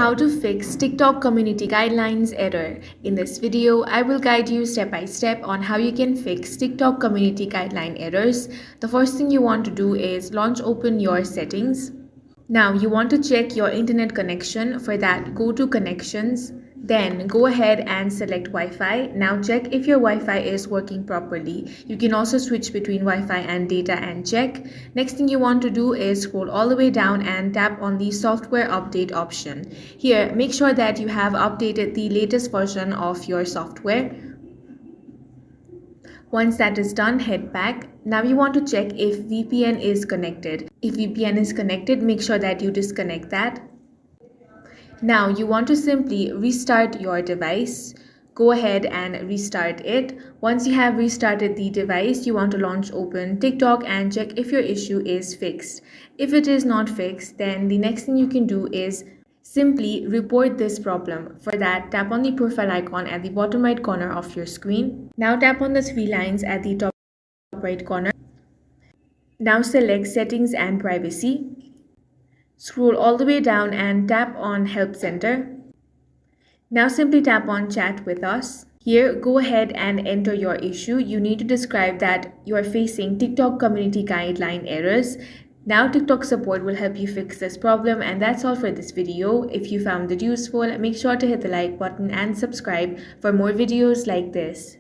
how to fix TikTok community guidelines error. In this video, I will guide you step by step on how you can fix TikTok community guideline errors. The first thing you want to do is open your settings. Now you want to check your internet connection. For that, go to connections. Then go ahead and select Wi-Fi. Now check if your Wi-Fi is working properly. You can also switch between Wi-Fi and data and check. Next thing you want to do is scroll all the way down and tap on the software update option. Here, make sure that you have updated the latest version of your software. Once that is done, head back. Now you want to check if VPN is connected. If VPN is connected, make sure that you disconnect that. Now you want to simply restart your device. Go ahead and restart it. Once you have restarted the device, you want to open TikTok and check if your issue is fixed. If it is not fixed, then the next thing you can do is simply report this problem. For that, tap on the profile icon at the bottom right corner of your screen. Now tap on the three lines at the top right corner. Now select Settings and Privacy. Scroll all the way down and tap on Help Center. Now simply tap on Chat with Us. Here, go ahead and enter your issue. You need to describe that you are facing TikTok community guideline errors. Now TikTok support will help you fix this problem, and that's all for this video. If you found it useful, make sure to hit the like button and subscribe for more videos like this.